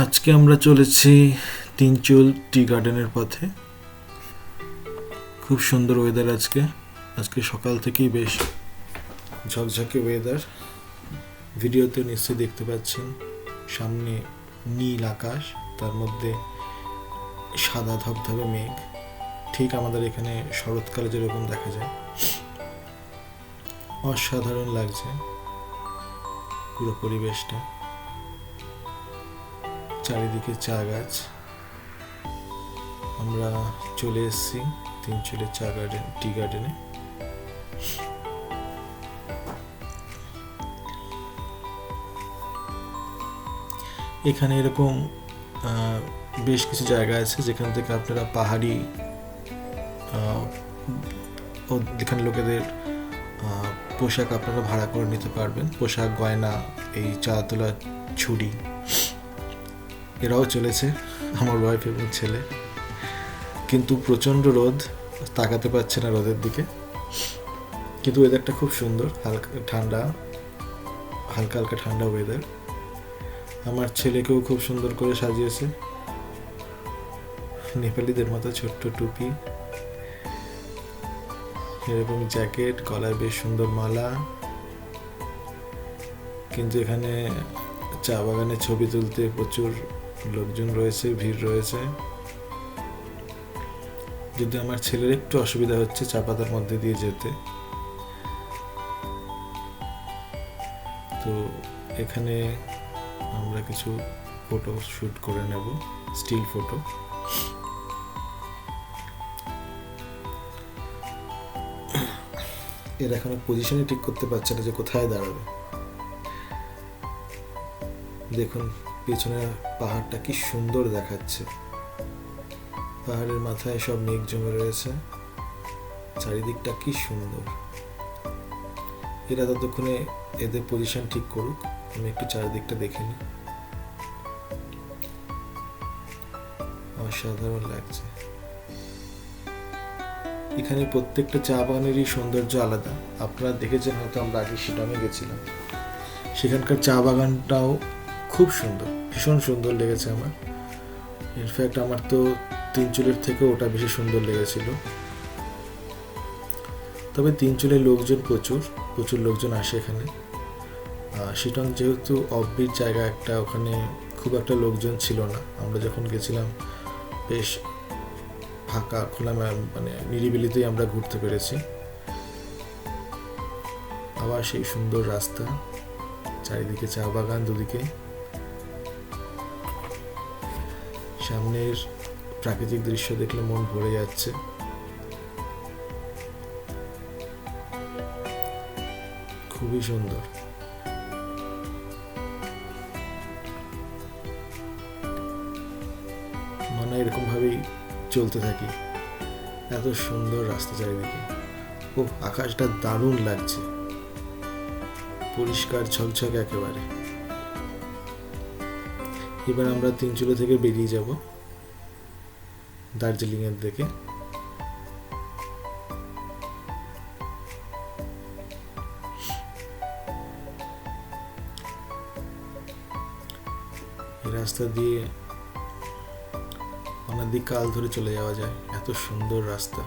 আজকে আমরা চলেছি তিনচুল টি গার্ডেনের পথে। খুব সুন্দর ওয়েদার আজকে সকাল থেকেই বেশ ঝকঝকে ওয়েদার। ভিডিওতে নিশ্চয়ই দেখতে পাচ্ছেন সামনে নীল আকাশ, তার মধ্যে সাদা ধবধবে মেঘ, ঠিক আমাদের এখানে শরৎকালে যেরকম দেখা যায়। অসাধারণ লাগছে পুরো পরিবেশটা, চারিদিকে চা গাছ। আমরা চলে এসেছি তিনচুলের টি গার্ডেনে। এখানে এরকম বেশ কিছু জায়গা আছে যেখান থেকে আপনারা পাহাড়ি যেখানে লোকেদের পোশাক আপনারা ভাড়া করে নিতে পারবেন। পোশাক, গয়না, এই চা তোলা ছুরি, এরাও চলেছে, আমার ওয়াইফ এবং ছেলে। কিন্তু প্রচণ্ড রোদ, তাকাতে পারছে না রোদের দিকে। কিন্তু ওয়েদারটা খুব সুন্দর, হালকা ঠান্ডা, হালকা হালকা ঠান্ডা ওয়েদার। আমার ছেলেকেও খুব সুন্দর করে সাজিয়েছে, নেপালিদের মতো ছোট্ট টুপি, এরকম জ্যাকেট, গলায় বেশ সুন্দর মালা। কিন্তু এখানে চা বাগানে ছবি তুলতে প্রচুর লোকজন রয়েছে, ভিড় রয়েছে। যদি আমার ছেলের একটু অসুবিধা হচ্ছে চা পাতার মধ্যে দিয়ে যেতে। তো এখানে আমরা কিছু ফটো শুট করে নেব, স্টিল ফটো। এর এখনো পজিশনই ঠিক করতে পারছে না যে কোথায় দাঁড়াবে। দেখুন পেছনে পাহাড়টা কি সুন্দর দেখাচ্ছে, পাহাড়ের মাথায় সব মেঘ জমে রয়েছে, চারিদিকটা কি সুন্দর। এরা ততক্ষণে এদের পজিশন ঠিক করুক, আমি একটু চারিদিকটা দেখে নিই। অসাধারণ লাগছে। এখানে প্রত্যেকটা চা বাগানেরই সৌন্দর্য আলাদা। আপনারা দেখেছেন হয়তো, আমরা আগে শিলংয়ে গেছিলাম, সেখানকার চা বাগানটাও খুব সুন্দর, ভীষণ সুন্দর লেগেছে আমার। ইনফ্যাক্ট আমার তো তিনচুলের থেকে ওটা বেশি সুন্দর লেগেছিল। তবে তিনচুলের লোকজন প্রচুর লোকজন আসে এখানে। শিলং যেহেতু অফবিট জায়গা একটা, ওখানে খুব একটা লোকজন ছিল না। আমরা যখন গেছিলাম বেশ ফাঁকা, খোলা, মানে নিরিবিলিতেই আমরা ঘুরতে পেরেছি। আবার সেই সুন্দর রাস্তা, চারিদিকে চা বাগান, দুদিকে সামনের প্রাকৃতিক দৃশ্য দেখলে মন ভরে যাচ্ছে। খুবই সুন্দর। মনে হয় এরকম ভাবেই চলতে থাকি, এত সুন্দর রাস্তা চারিদিকে। ও আকাশটা দারুণ লাগছে, পরিষ্কার ঝকঝকে একেবারে। এবার আমরা তিনচুলে থেকে বেরিয়ে যাব দার্জিলিং এর দিকে। এই রাস্তা দিয়ে অনাদি কাল ধরে চলে যাওয়া যায়, এত সুন্দর রাস্তা।